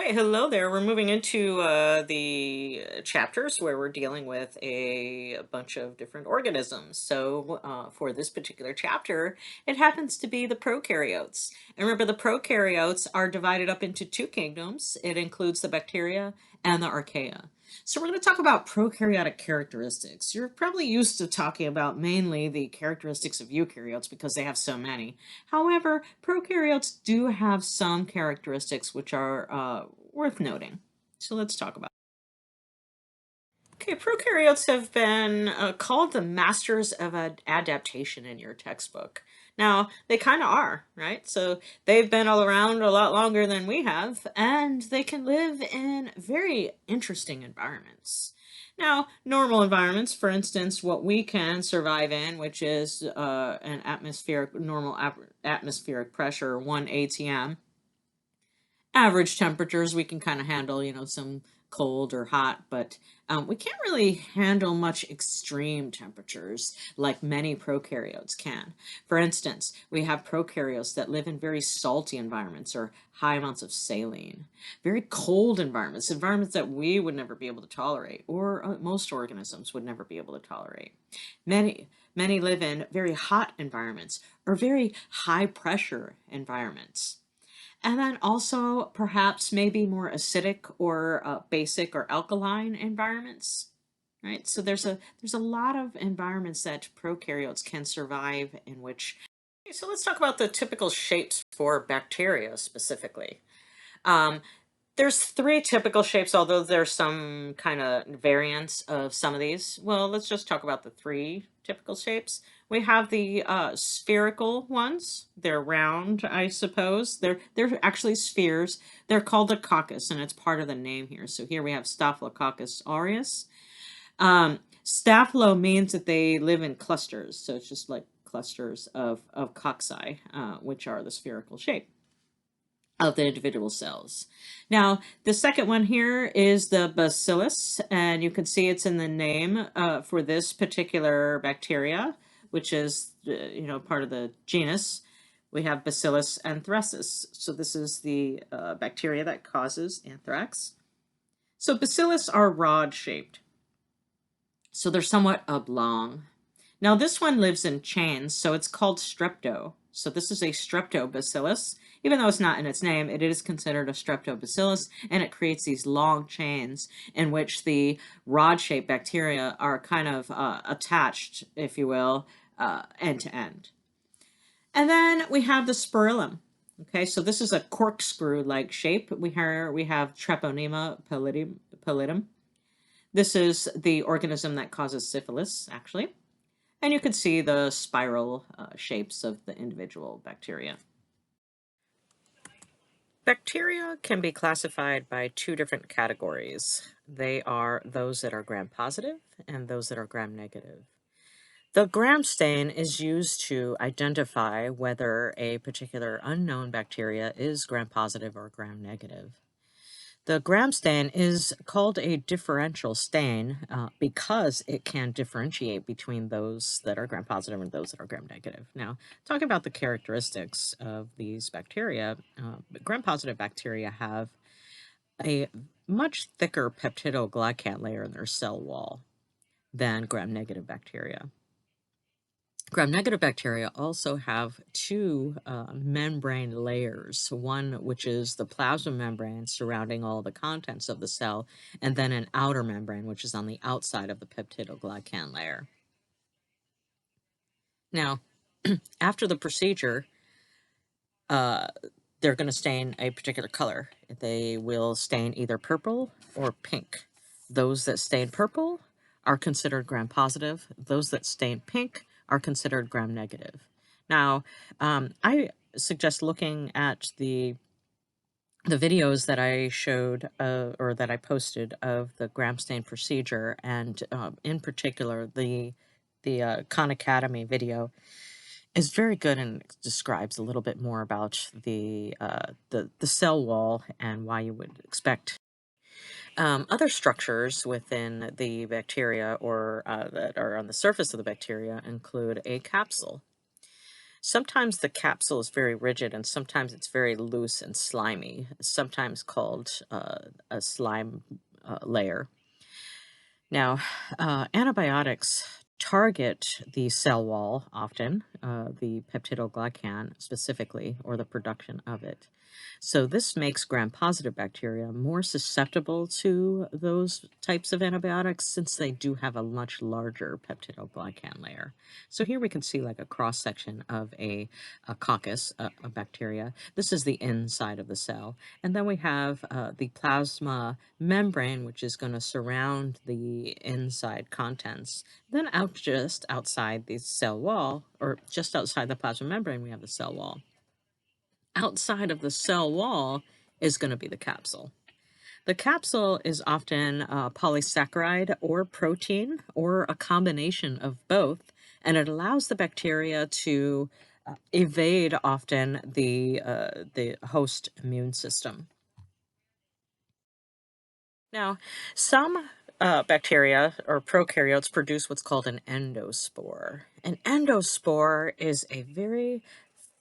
Hi, hello there. We're moving into the chapters where we're dealing with a bunch of different organisms. For this particular chapter, it happens to be the prokaryotes. And remember, the prokaryotes are divided up into two kingdoms. It includes the bacteria and the archaea. So we're going to talk about prokaryotic characteristics. You're probably used to talking about mainly the characteristics of eukaryotes because they have so many. However, prokaryotes do have some characteristics which are worth noting. So let's talk about it. Okay, prokaryotes have been called the masters of adaptation in your textbook. Now, they kind of are, right? So they've been all around a lot longer than we have, and they can live in very interesting environments. Now, normal environments, for instance, what we can survive in, which is an atmospheric pressure, 1 atm. Average temperatures we can kind of handle, some cold or hot, but we can't really handle much extreme temperatures like many prokaryotes can. For instance, we have prokaryotes that live in very salty environments or high amounts of saline, very cold environments that we would never be able to tolerate, or most organisms would never be able to tolerate. Many live in very hot environments or very high pressure environments. And then also perhaps maybe more acidic or basic or alkaline environments, right? So there's a lot of environments that prokaryotes can survive in which. Okay, so let's talk about the typical shapes for bacteria specifically. Um, there's three typical shapes, although there's some kind of variants of some of these. Well, let's just talk about the three typical shapes. We have the spherical ones. They're round, I suppose. They're actually spheres. They're called a coccus, and it's part of the name here. So here we have Staphylococcus aureus. Staphylo means that they live in clusters, so it's just like clusters of cocci, which are the spherical shape of the individual cells. Now, the second one here is the bacillus, and you can see it's in the name for this particular bacteria, which is, part of the genus. We have Bacillus anthracis. So this is the bacteria that causes anthrax. So bacillus are rod-shaped. So they're somewhat oblong. Now this one lives in chains, so it's called strepto. So this is a streptobacillus. Even though it's not in its name, it is considered a streptobacillus, and it creates these long chains in which the rod-shaped bacteria are kind of attached, if you will, end to end. And then we have the sporillum. Okay, so this is a corkscrew-like shape. We have Treponema pallidum. This is the organism that causes syphilis, actually. And you can see the spiral shapes of the individual bacteria. Bacteria can be classified by two different categories. They are those that are gram-positive and those that are gram-negative. The gram stain is used to identify whether a particular unknown bacteria is gram-positive or gram-negative. The gram stain is called a differential stain because it can differentiate between those that are gram-positive and those that are gram-negative. Now, talking about the characteristics of these bacteria, gram-positive bacteria have a much thicker peptidoglycan layer in their cell wall than gram-negative bacteria. Gram-negative bacteria also have two membrane layers, one which is the plasma membrane surrounding all the contents of the cell, and then an outer membrane, which is on the outside of the peptidoglycan layer. Now, after the procedure, they're going to stain a particular color. They will stain either purple or pink. Those that stain purple are considered gram-positive. Those that stain pink are considered gram-negative. Now, I suggest looking at the videos that I showed or that I posted of the gram stain procedure, and in particular the Khan Academy video is very good and describes a little bit more about the cell wall and why you would expect. Other structures within the bacteria or that are on the surface of the bacteria include a capsule. Sometimes the capsule is very rigid and sometimes it's very loose and slimy, sometimes called a slime layer. Now, antibiotics target the cell wall often, the peptidoglycan specifically, or the production of it. So, this makes gram-positive bacteria more susceptible to those types of antibiotics since they do have a much larger peptidoglycan layer. So, here we can see like a cross section of a coccus, a bacteria. This is the inside of the cell. And then we have the plasma membrane, which is going to surround the inside contents. Then out just outside the cell wall, or just outside the plasma membrane, we have the cell wall. Outside of the cell wall is going to be the capsule. The capsule is often polysaccharide or protein or a combination of both, and it allows the bacteria to evade often the host immune system. Now, some bacteria or prokaryotes produce what's called an endospore. An endospore is a very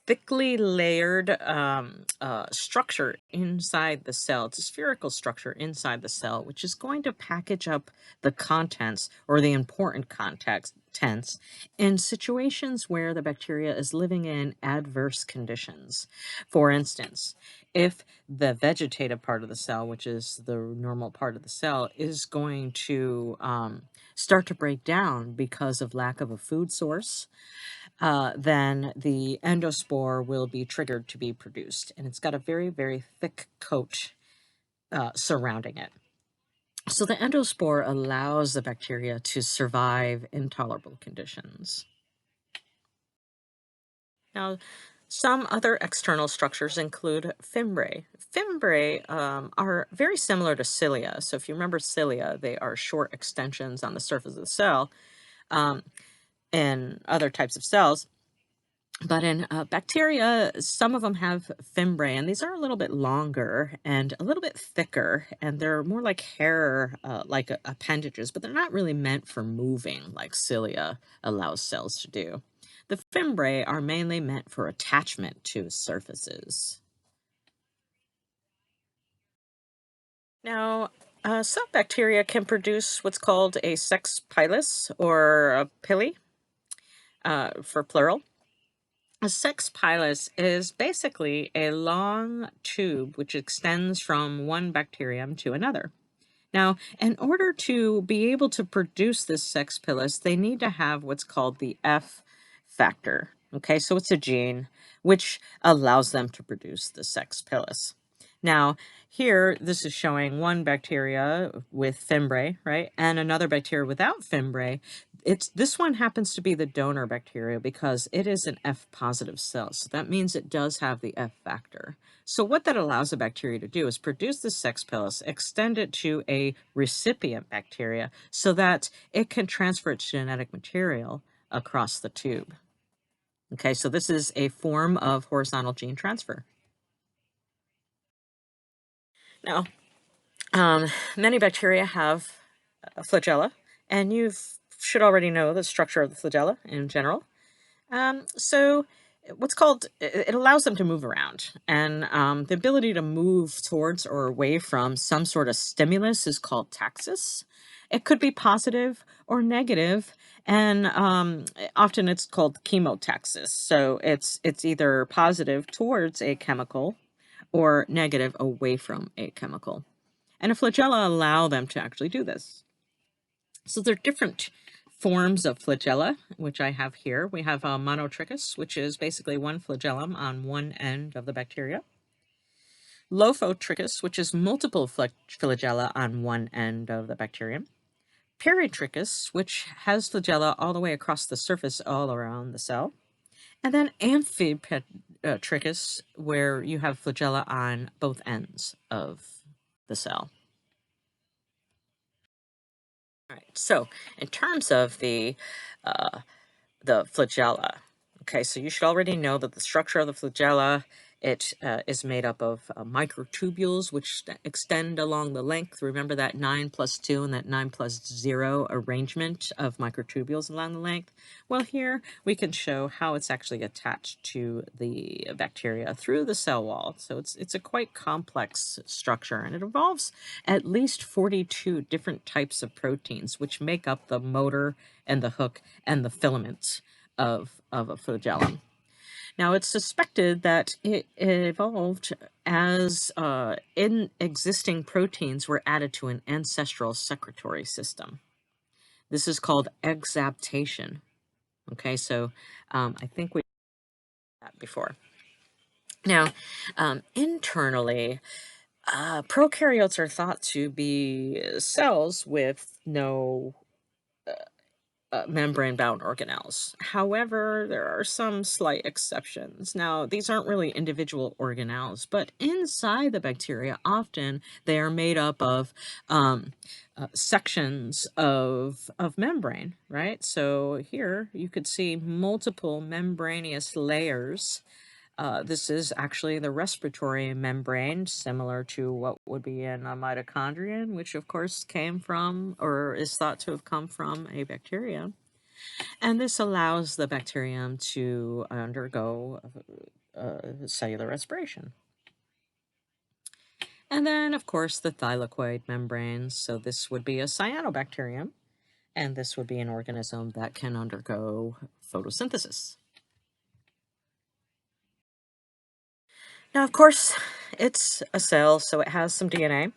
thickly layered structure inside the cell. It's a spherical structure inside the cell, which is going to package up the contents or the important contents in situations where the bacteria is living in adverse conditions. For instance, if the vegetative part of the cell, which is the normal part of the cell, is going to start to break down because of lack of a food source, then the endospore will be triggered to be produced. And it's got a very, very thick coat surrounding it. So the endospore allows the bacteria to survive intolerable conditions. Now, some other external structures include fimbriae. Fimbriae are very similar to cilia. So if you remember cilia, they are short extensions on the surface of the cell um, in other types of cells. But in bacteria, some of them have fimbriae, and these are a little bit longer and a little bit thicker, and they're more like hair, like appendages, but they're not really meant for moving like cilia allows cells to do. The fimbriae are mainly meant for attachment to surfaces. Now, some bacteria can produce what's called a sex pilus or a pili for plural. A sex pilus is basically a long tube which extends from one bacterium to another. Now, in order to be able to produce this sex pilus, they need to have what's called the F factor. Okay, so it's a gene which allows them to produce the sex pilus. Now, here, this is showing one bacteria with fimbriae, right? And another bacteria without fimbriae. This one happens to be the donor bacteria because it is an F positive cell. So that means it does have the F factor. So what that allows a bacteria to do is produce the sex pilus, extend it to a recipient bacteria so that it can transfer its genetic material across the tube. Okay, so this is a form of horizontal gene transfer. Now, many bacteria have a flagella, and you should already know the structure of the flagella in general. So what's called, it allows them to move around, and the ability to move towards or away from some sort of stimulus is called taxis. It could be positive or negative, and often it's called chemotaxis. So it's either positive towards a chemical or negative away from a chemical. And a flagella allow them to actually do this. So there are different forms of flagella, which I have here. We have a monotrichous, which is basically one flagellum on one end of the bacteria. Lophotrichous, which is multiple flagella on one end of the bacterium. Peritrichous, which has flagella all the way across the surface all around the cell. And then amphitrichous, where you have flagella on both ends of the cell. All right, so in terms of the flagella, okay, so you should already know that the structure of the flagella It is made up of microtubules, which extend along the length. Remember that 9 plus 2 and that 9 plus 0 arrangement of microtubules along the length? Well, here we can show how it's actually attached to the bacteria through the cell wall. So it's a quite complex structure, and it involves at least 42 different types of proteins, which make up the motor and the hook and the filament of a flagellum. Now, it's suspected that it evolved as in existing proteins were added to an ancestral secretory system. This is called exaptation. Okay, so I think we had that before. Now, internally, prokaryotes are thought to be cells with no membrane-bound organelles. However, there are some slight exceptions. Now, these aren't really individual organelles, but inside the bacteria, often they are made up of sections of membrane, right? So here you could see multiple membranous layers. This is actually the respiratory membrane, similar to what would be in a mitochondrion, which of course came from or is thought to have come from a bacterium. And this allows the bacterium to undergo cellular respiration. And then, of course, the thylakoid membranes. So this would be a cyanobacterium, and this would be an organism that can undergo photosynthesis. Now, of course, it's a cell, so it has some DNA.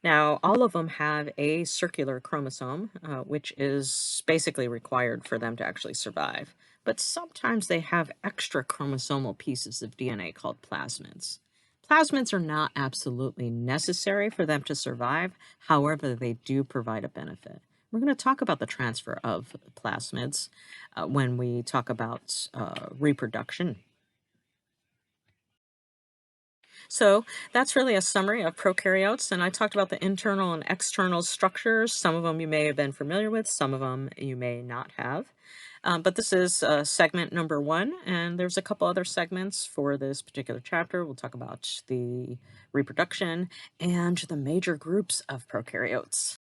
Now, all of them have a circular chromosome, which is basically required for them to actually survive. But sometimes they have extra chromosomal pieces of DNA called plasmids. Plasmids are not absolutely necessary for them to survive. However, they do provide a benefit. We're going to talk about the transfer of plasmids when we talk about reproduction. So that's really a summary of prokaryotes, and I talked about the internal and external structures. Some of them you may have been familiar with, some of them you may not have. But this is segment number 1, and there's a couple other segments for this particular chapter. We'll talk about the reproduction and the major groups of prokaryotes.